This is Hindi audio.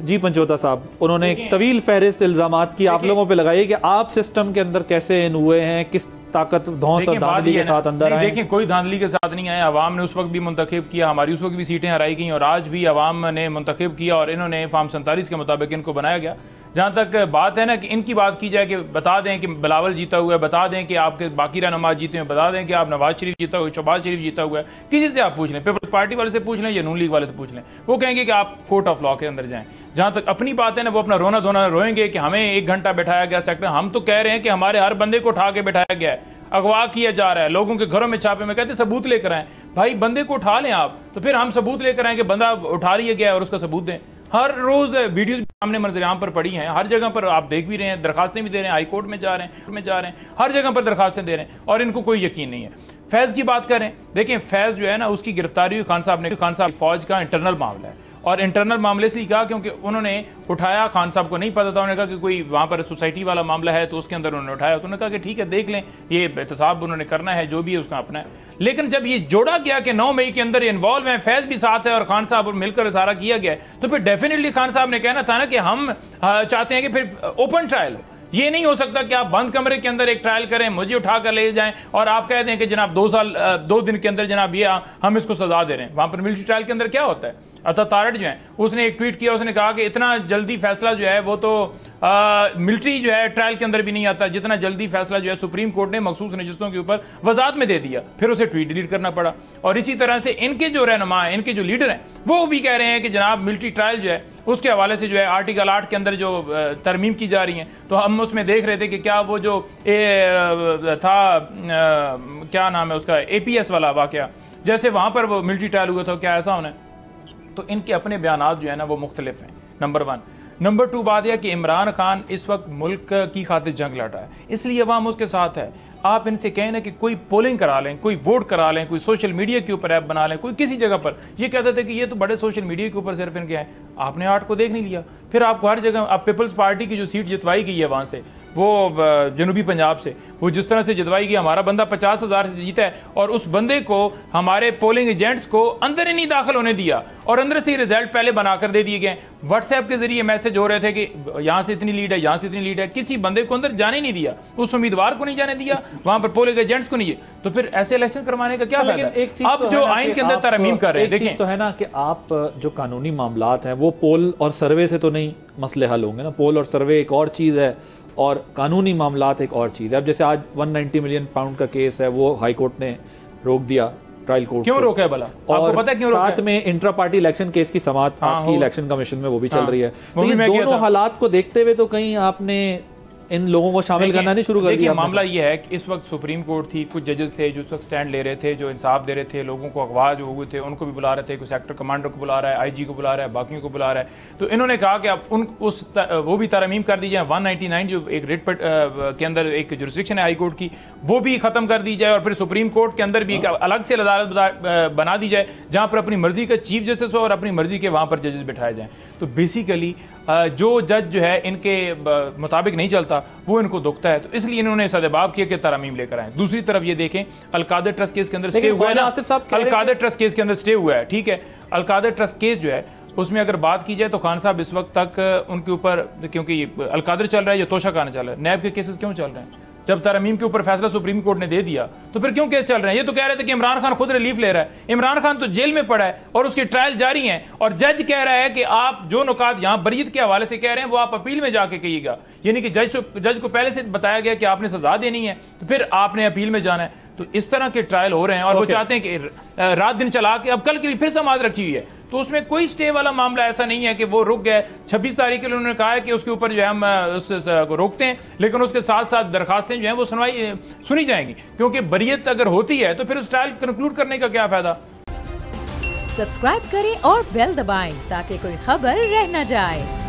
जी पंचोता साहब, उन्होंने एक तवील फहरिस्त इल्जामात की आप लोगों पे लगाई कि आप सिस्टम के अंदर कैसे इन हुए हैं, किस ताकत धौंस और धांधली के साथ अंदर आए। देखिए कोई धांधली के साथ नहीं आए, अवाम ने उस वक्त भी मुंतखब किया, हमारी उस वक्त भी सीटें हराई गई और आज भी अवाम ने मुंतखब किया और इन्होंने फॉर्म 47 के मुताबिक इनको बनाया गया। जहाँ तक बात है ना कि इनकी बात की जाए कि बता दें कि बिलावल जीता हुआ है, बता दें कि आपके बाकी रहनुमा जीते हैं, बता दें कि आप नवाज शरीफ जीता हुआ है, शहबाज शरीफ जीता हुआ है, किसी से आप पूछ लें, पीपल्स पार्टी वाले से पूछ लें या नून लीग वाले से पूछ लें, वो कहेंगे कि आप कोर्ट ऑफ लॉ के अंदर जाएं। जहाँ तक अपनी बात है ना, वो अपना रोना धोना रोएंगे कि हमें 1 घंटा बैठाया गया सेक्टर। हम तो कह रहे हैं कि हमारे हर बंदे को उठा के बैठाया गया है, अगवा किया जा रहा है, लोगों के घरों में छापे में, कहते सबूत लेकर आए। भाई बंदे को उठा लें आप, तो फिर हम सबूत लेकर आए कि बंदा उठा लिया गया है और उसका सबूत दें। हर रोज वीडियो सामने मंजर-ए-आम पर पड़ी हैं, हर जगह पर आप देख भी रहे हैं, दरखास्तें भी दे रहे हैं, हाई कोर्ट में जा रहे हैं, हर जगह पर दरखास्तें दे रहे हैं और इनको कोई यकीन नहीं है। फैज़ की बात करें, देखिए फैज़ जो है ना, उसकी गिरफ्तारी हुई खान साहब फौज का इंटरनल मामला है और इंटरनल मामले से ही कहा क्योंकि उन्होंने उठाया, खान साहब को नहीं पता था, उन्होंने कहा कि कोई वहाँ पर सोसाइटी वाला मामला है तो उसके अंदर उन्होंने उठाया, तो उन्होंने कहा कि ठीक है देख लें, ये एहतसाब उन्होंने करना है, जो भी है उसका अपना है। लेकिन जब ये जोड़ा गया कि 9 मई के अंदर इन्वॉल्व हैं, फैज़ भी साथ है और खान साहब मिलकर सारा किया गया है, तो फिर डेफिनेटली खान साहब ने कहना था ना कि हम चाहते हैं कि फिर ओपन ट्रायल। ये नहीं हो सकता कि आप बंद कमरे के अंदर एक ट्रायल करें, मुझे उठा कर ले जाएं और आप कह दें कि जनाब 2 दिन के अंदर जनाब ये हम इसको सजा दे रहे हैं। वहां पर मिलिट्री ट्रायल के अंदर क्या होता है? अता तारड़ जो है उसने एक ट्वीट किया, उसने कहा कि इतना जल्दी फैसला जो है वो तो मिलिट्री जो है ट्रायल के अंदर भी नहीं आता, जितना जल्दी फैसला जो है सुप्रीम कोर्ट ने मखसूस नशिस्तों के ऊपर वजात में दे दिया, फिर उसे ट्वीट डिलीट करना पड़ा। और इसी तरह से इनके जो रहनुमा हैं, इनके जो लीडर हैं, वो भी कह रहे हैं कि जनाब मिलिट्री ट्रायल जो है उसके हवाले से जो है आर्टिकल 8 के अंदर जो तरमीम की जा रही है, तो हम उसमें देख रहे थे कि क्या वो जो था क्या नाम है उसका, APS वाला वाकया, जैसे वहाँ पर वो मिलिट्री ट्रायल हुआ था, क्या ऐसा होना है? तो इनके अपने बयानात जो है ना वो मुख्तलिफ हैं, नंबर 1। नंबर 2 बात यह कि इमरान खान इस वक्त मुल्क की खातिर जंग लड़ रहा है, इसलिए अवाम उसके साथ है। आप इनसे कहें ना कि कोई पोलिंग करा लें, कोई वोट करा लें, कोई सोशल मीडिया के ऊपर ऐप बना लें, कोई किसी जगह पर, ये कहते थे कि ये तो बड़े सोशल मीडिया के ऊपर सिर्फ इनके हैं। आपने 8 को देख नहीं लिया, फिर आपको हर जगह, अब पीपल्स पार्टी की जो सीट जितवाई गई है वहाँ से, वो जनूबी पंजाब से, वो जिस तरह से जितवाई गई, हमारा बंदा 50,000 से जीता है और उस बंदे को हमारे पोलिंग एजेंट्स को अंदर ही नहीं दाखिल होने दिया और अंदर से ही रिजल्ट पहले बनाकर दे दिए गए। व्हाट्सएप के जरिए मैसेज हो रहे थे कि यहाँ से इतनी लीड है, यहाँ से इतनी लीड है, किसी बंदे को अंदर जाने नहीं दिया, उस उम्मीदवार को नहीं जाने दिया, वहाँ पर पोलिंग एजेंट्स को नहीं। तो फिर ऐसे इलेक्शन करवाने का क्या फायदा? अब जो आइन के अंदर तरमीम कर रहे हैं, देखिए तो है ना कि आप जो कानूनी मामलात हैं वो पोल और सर्वे से तो नहीं मसले हल होंगे ना। पोल और सर्वे एक और चीज़ है और कानूनी मामलात एक और चीज़ है। अब जैसे आज 190 मिलियन पाउंड का केस है, वो हाई कोर्ट ने रोक दिया, ट्रायल कोर्ट क्यों रोका है भला? और आपको पता है क्यों रोका है? साथ में इंट्रा पार्टी इलेक्शन केस की समाअत आपकी इलेक्शन कमिशन में वो भी चल रही है। तो ये दोनों हालात को देखते हुए तो कहीं आपने इन लोगों को शामिल करना नहीं शुरू कर दिया। मामला ये है कि इस वक्त सुप्रीम कोर्ट थी, कुछ जजेस थे जो उस वक्त स्टैंड ले रहे थे, जो इंसाफ दे रहे थे, लोगों को अगवा जो हुए थे उनको भी बुला रहे थे, कोई सेक्टर कमांडर को बुला रहा है, IG को बुला रहा है, बाकियों को बुला रहा है। तो इन्होंने कहा कि अब वो भी तरमीम कर दी जाए, 199 जो एक रेट के अंदर एक जुरिस्डिक्शन है हाई कोर्ट की, वो भी खत्म कर दी जाए और फिर सुप्रीम कोर्ट के अंदर भी एक अलग से अदालत बना दी जाए जहाँ पर अपनी मर्जी का चीफ जस्टिस हो और अपनी मर्जी के वहाँ पर जजेस बिठाए जाएँ। तो बेसिकली जो जज जो है इनके मुताबिक नहीं चलता वो इनको दुखता है, तो इसलिए इन्होंने सदेबाब किया कि तरमीम लेकर आए। दूसरी तरफ ये देखें, अलकादर ट्रस्ट केस के अंदर स्टे हुआ है ना, अलकादर ट्रस्ट केस के अंदर स्टे हुआ है, ठीक है। अलकादर ट्रस्ट केस जो है उसमें अगर बात की जाए तो खान साहब इस वक्त तक उनके ऊपर, क्योंकि अलकादर चल रहा है या तोशा खाना चल रहा है, नैब के केसेस क्यों चल रहे हैं? जब तरमीम के ऊपर फैसला सुप्रीम कोर्ट ने दे दिया तो फिर क्यों केस चल रहे हैं? ये तो कह रहे थे कि इमरान खान खुद रिलीफ ले रहा है, इमरान खान तो जेल में पड़ा है और उसकी ट्रायल जारी है और जज कह रहा है कि आप जो नुकात यहाँ बरीत के हवाले से कह रहे हैं वो आप अपील में जाके कहिएगा। यानी कि जज को पहले से बताया गया कि आपने सजा देनी है तो फिर आपने अपील में जाना है। तो इस तरह के ट्रायल हो रहे हैं और वो चाहते हैं कि रात दिन चला के अब कल के लिए फिर समाअत रखी हुई है, तो उसमें कोई स्टे वाला मामला ऐसा नहीं है कि वो रुक गए। 26 तारीख के लिए उन्होंने कहा है कि उसके ऊपर जो है हम रोकते हैं, लेकिन उसके साथ साथ दरखास्तें जो हैं वो सुनी जाएंगी, क्योंकि बरियत अगर होती है तो फिर उस ट्रायल कंक्लूड करने का क्या फायदा। सब्सक्राइब करें और बेल दबाएं ताकि कोई खबर रह न जाए।